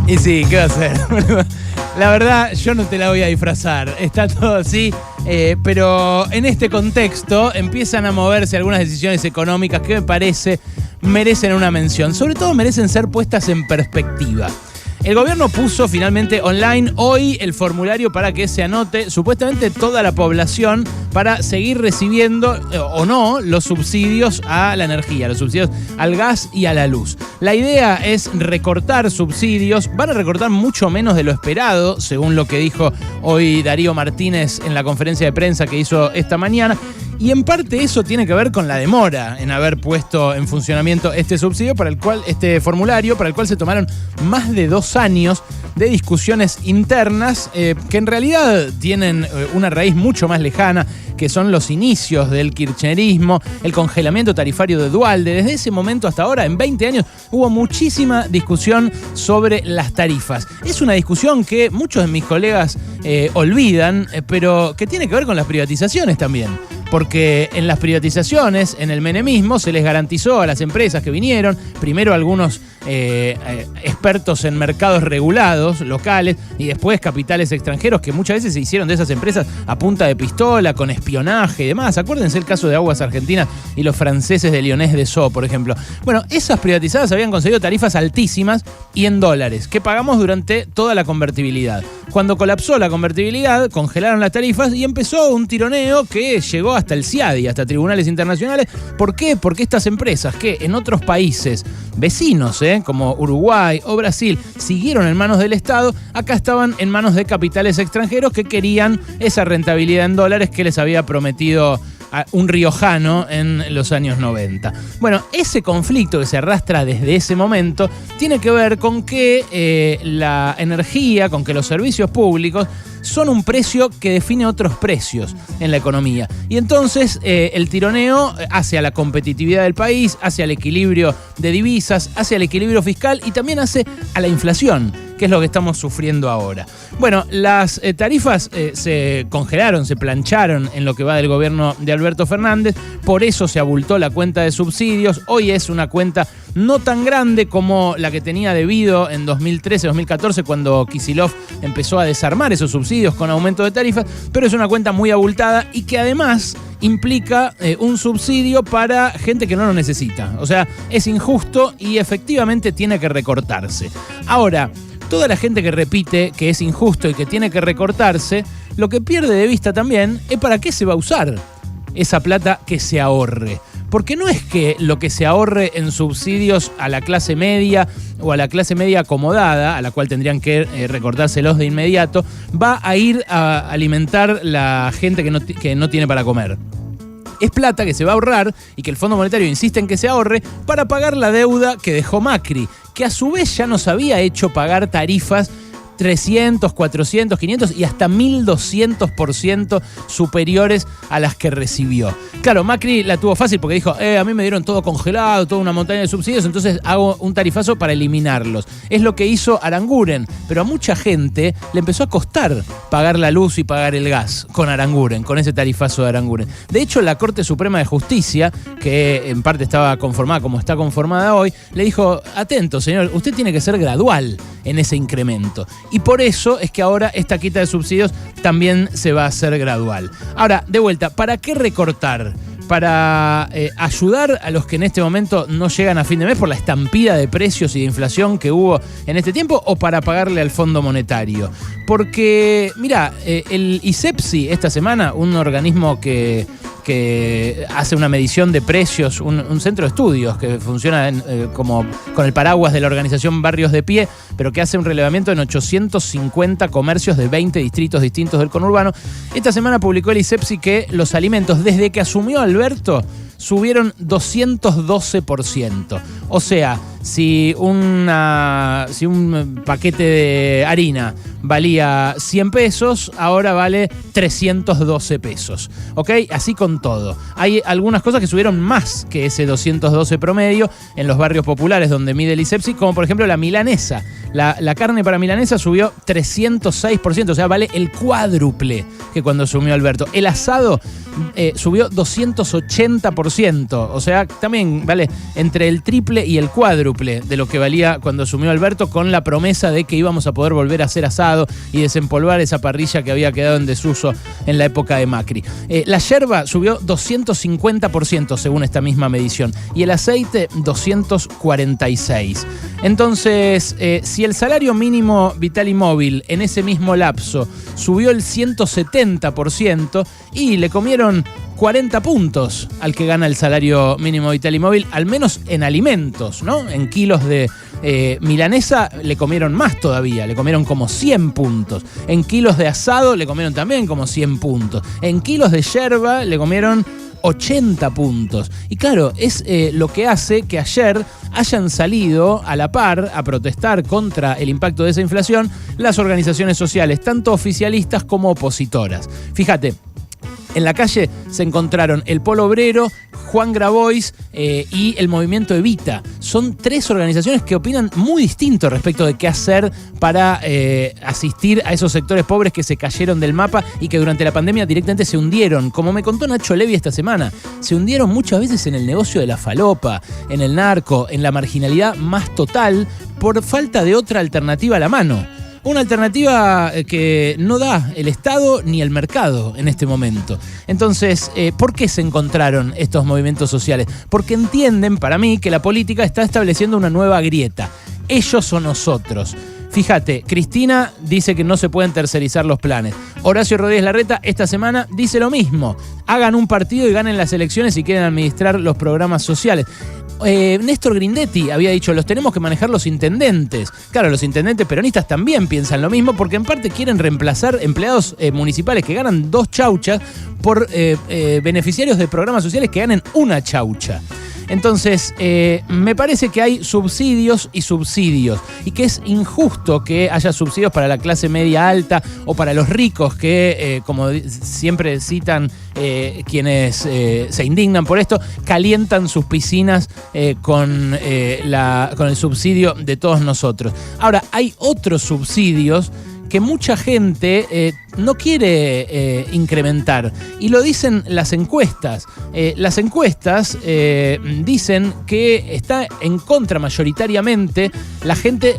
Y sí, ¿qué va a hacer? La verdad, yo no te la voy a disfrazar. Está todo así. Pero en este contexto empiezan a moverse algunas decisiones económicas que me parece merecen una mención. Sobre todo merecen ser puestas en perspectiva. El gobierno puso finalmente online hoy el formulario para que se anote supuestamente toda la población para seguir recibiendo o no los subsidios a la energía, los subsidios al gas y a la luz. La idea es recortar subsidios, van a recortar mucho menos de lo esperado, según lo que dijo hoy Darío Martínez en la conferencia de prensa que hizo esta mañana. Y en parte eso tiene que ver con la demora en haber puesto en funcionamiento este subsidio, este formulario, para el cual se tomaron más de 2 años de discusiones internas que en realidad tienen una raíz mucho más lejana, que son los inicios del kirchnerismo, el congelamiento tarifario de Duhalde. Desde ese momento hasta ahora, en 20 años, hubo muchísima discusión sobre las tarifas. Es una discusión que muchos de mis colegas olvidan, pero que tiene que ver con las privatizaciones también. Porque en las privatizaciones, en el menemismo, se les garantizó a las empresas que vinieron, primero algunos expertos en mercados regulados, locales, y después capitales extranjeros que muchas veces se hicieron de esas empresas a punta de pistola, con espionaje y demás. Acuérdense el caso de Aguas Argentinas y los franceses de Lyonés de Sceaux, por ejemplo. Bueno, esas privatizadas habían conseguido tarifas altísimas y en dólares, que pagamos durante toda la convertibilidad. Cuando colapsó la convertibilidad, congelaron las tarifas y empezó un tironeo que llegó hasta el CIADI, hasta tribunales internacionales. ¿Por qué? Porque estas empresas que en otros países vecinos, como Uruguay o Brasil, siguieron en manos del Estado, acá estaban en manos de capitales extranjeros que querían esa rentabilidad en dólares que les había prometido a un riojano en los años 90. Bueno, ese conflicto que se arrastra desde ese momento tiene que ver con que la energía, con que los servicios públicos son un precio que define otros precios en la economía. Y entonces el tironeo hace a la competitividad del país, hace al equilibrio de divisas, hace al equilibrio fiscal y también hace a la inflación, que es lo que estamos sufriendo ahora. Bueno, las tarifas se congelaron, se plancharon en lo que va del gobierno de Alberto Fernández, por eso se abultó la cuenta de subsidios. Hoy es una cuenta no tan grande como la que tenía debido en 2013-2014, cuando Kicillof empezó a desarmar esos subsidios con aumento de tarifas, pero es una cuenta muy abultada y que además implica un subsidio para gente que no lo necesita. O sea, es injusto y efectivamente tiene que recortarse. Ahora, toda la gente que repite que es injusto y que tiene que recortarse, lo que pierde de vista también es para qué se va a usar esa plata que se ahorre. Porque no es que lo que se ahorre en subsidios a la clase media o a la clase media acomodada, a la cual tendrían que recortárselos de inmediato, va a ir a alimentar la gente que no tiene para comer. Es plata que se va a ahorrar y que el Fondo Monetario insiste en que se ahorre para pagar la deuda que dejó Macri, que a su vez ya nos había hecho pagar tarifas 300, 400, 500 y hasta 1200% superiores a las que recibió. Claro, Macri la tuvo fácil porque dijo, a mí me dieron todo congelado, toda una montaña de subsidios, entonces hago un tarifazo para eliminarlos. Es lo que hizo Aranguren, pero a mucha gente le empezó a costar pagar la luz y pagar el gas con Aranguren, con ese tarifazo de Aranguren. De hecho, la Corte Suprema de Justicia, que en parte estaba conformada como está conformada hoy, le dijo, atento señor, usted tiene que ser gradual en ese incremento. Y por eso es que ahora esta quita de subsidios también se va a hacer gradual. Ahora, de vuelta, ¿para qué recortar? ¿Para ayudar a los que en este momento no llegan a fin de mes por la estampida de precios y de inflación que hubo en este tiempo o para pagarle al Fondo Monetario? Porque, mira, el ISEPSI esta semana, un organismo que hace una medición de precios, un centro de estudios que funciona como con el paraguas de la organización Barrios de Pie, pero que hace un relevamiento en 850 comercios de 20 distritos distintos del conurbano. Esta semana publicó el ISEPSI que los alimentos, desde que asumió Alberto, subieron 212%. O sea, si un paquete de harina valía 100 pesos, ahora vale 312 pesos. ¿Ok? Así con todo. Hay algunas cosas que subieron más que ese 212 promedio en los barrios populares donde mide el ISEPSI, como por ejemplo la milanesa. La carne para milanesa subió 306%, o sea, vale el cuádruple que cuando asumió Alberto. El asado subió 280%, o sea, también vale entre el triple y el cuádruple de lo que valía cuando asumió Alberto, con la promesa de que íbamos a poder volver a hacer asado y desempolvar esa parrilla que había quedado en desuso en la época de Macri. La yerba subió 250% según esta misma medición y el aceite 246%. Entonces, si el salario mínimo vital y móvil en ese mismo lapso subió el 170% y le comieron 40 puntos al que gana el salario mínimo vital y móvil, al menos en alimentos, ¿no? En kilos de milanesa le comieron más todavía, le comieron como 100 puntos. En kilos de asado le comieron también como 100 puntos. En kilos de yerba le comieron 80 puntos. Y claro, es lo que hace que ayer hayan salido a la par a protestar contra el impacto de esa inflación las organizaciones sociales, tanto oficialistas como opositoras. Fíjate, en la calle se encontraron el Polo Obrero, Juan Grabois y el Movimiento Evita. Son tres organizaciones que opinan muy distinto respecto de qué hacer para asistir a esos sectores pobres que se cayeron del mapa y que durante la pandemia directamente se hundieron. Como me contó Nacho Levi esta semana, se hundieron muchas veces en el negocio de la falopa, en el narco, en la marginalidad más total por falta de otra alternativa a la mano. Una alternativa que no da el Estado ni el mercado en este momento. Entonces, ¿por qué se encontraron estos movimientos sociales? Porque entienden, para mí, que la política está estableciendo una nueva grieta. Ellos o nosotros. Fíjate, Cristina dice que no se pueden tercerizar los planes. Horacio Rodríguez Larreta esta semana dice lo mismo. Hagan un partido y ganen las elecciones si quieren administrar los programas sociales. Néstor Grindetti había dicho, los tenemos que manejar los intendentes. Claro, los intendentes peronistas también piensan lo mismo porque en parte quieren reemplazar empleados municipales que ganan 2 chauchas por beneficiarios de programas sociales que ganen 1 chaucha. Entonces, me parece que hay subsidios y subsidios y que es injusto que haya subsidios para la clase media alta o para los ricos que, como siempre citan quienes se indignan por esto, calientan sus piscinas con el subsidio de todos nosotros. Ahora, hay otros subsidios que mucha gente no quiere incrementar. Y lo dicen las encuestas. Las encuestas dicen que está en contra mayoritariamente la gente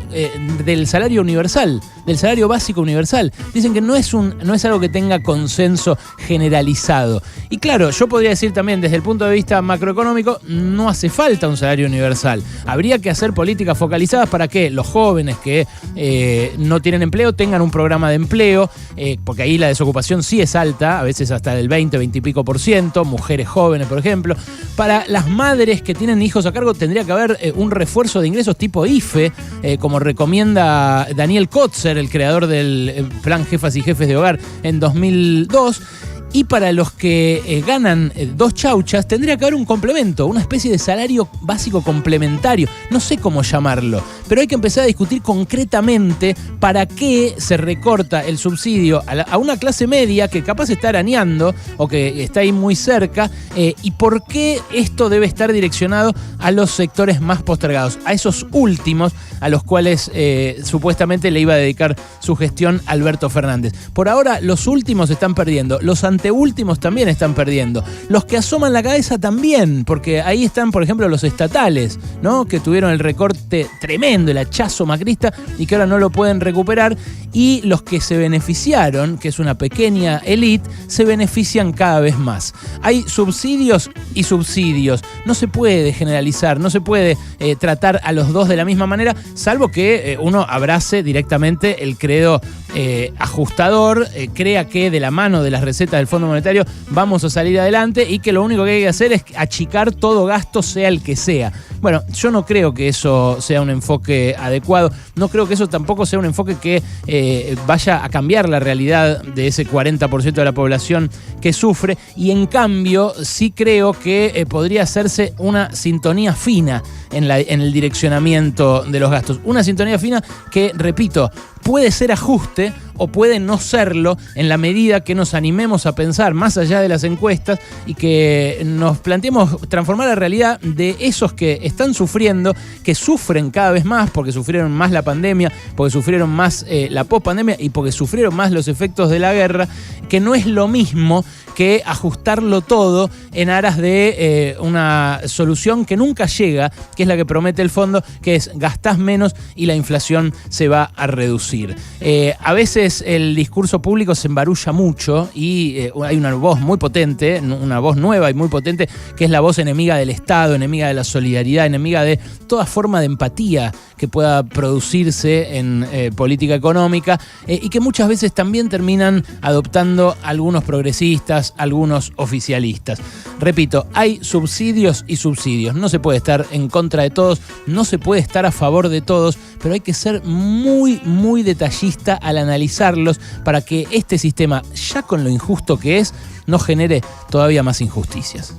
del salario universal, del salario básico universal. Dicen que no es algo que tenga consenso generalizado. Y claro, yo podría decir también desde el punto de vista macroeconómico, no hace falta un salario universal. Habría que hacer políticas focalizadas para que los jóvenes que no tienen empleo tengan un programa de empleo, porque ahí la desocupación sí es alta, a veces hasta del 20 y pico %, mujeres jóvenes, por ejemplo. Para las madres que tienen hijos a cargo tendría que haber un refuerzo de ingresos tipo IFE, como recomienda Daniel Kotzer, el creador del Plan Jefas y Jefes de Hogar en 2002. Y para los que ganan 2 chauchas, tendría que haber un complemento, una especie de salario básico complementario. No sé cómo llamarlo, pero hay que empezar a discutir concretamente para qué se recorta el subsidio a una clase media que capaz está arañando o que está ahí muy cerca, y por qué esto debe estar direccionado a los sectores más postergados, a esos últimos a los cuales supuestamente le iba a dedicar su gestión Alberto Fernández. Por ahora, los últimos están perdiendo, los anteúltimos también están perdiendo. Los que asoman la cabeza también, porque ahí están, por ejemplo, los estatales, ¿no? Que tuvieron el recorte tremendo, el hachazo macrista, y que ahora no lo pueden recuperar. Y los que se beneficiaron, que es una pequeña élite, se benefician cada vez más. Hay subsidios y subsidios. No se puede generalizar, no se puede tratar a los dos de la misma manera, salvo que uno abrace directamente el credo ajustador, crea que de la mano de las recetas del Fondo Monetario vamos a salir adelante y que lo único que hay que hacer es achicar todo gasto, sea el que sea. Bueno, yo no creo que eso sea un enfoque adecuado, no creo que eso tampoco sea un enfoque que vaya a cambiar la realidad de ese 40% de la población que sufre, y en cambio sí creo que podría hacerse una sintonía fina en el direccionamiento de los gastos. Una sintonía fina que, repito, puede ser ajuste o puede no serlo en la medida que nos animemos a pensar más allá de las encuestas y que nos planteemos transformar la realidad de esos que están sufriendo, que sufren cada vez más porque sufrieron más la pandemia, porque sufrieron más la pospandemia y porque sufrieron más los efectos de la guerra, que no es lo mismo que ajustarlo todo en aras de una solución que nunca llega, que es la que promete el fondo, que es gastás menos y la inflación se va a reducir. A veces el discurso público se embarulla mucho y hay una voz muy potente, una voz nueva y muy potente, que es la voz enemiga del Estado, enemiga de la solidaridad, enemiga de toda forma de empatía que pueda producirse en política económica y que muchas veces también terminan adoptando algunos progresistas, algunos oficialistas. Repito, hay subsidios y subsidios. No se puede estar en contra de todos, no se puede estar a favor de todos, pero hay que ser muy, muy detallista al analizarlos para que este sistema, ya con lo injusto que es, no genere todavía más injusticias.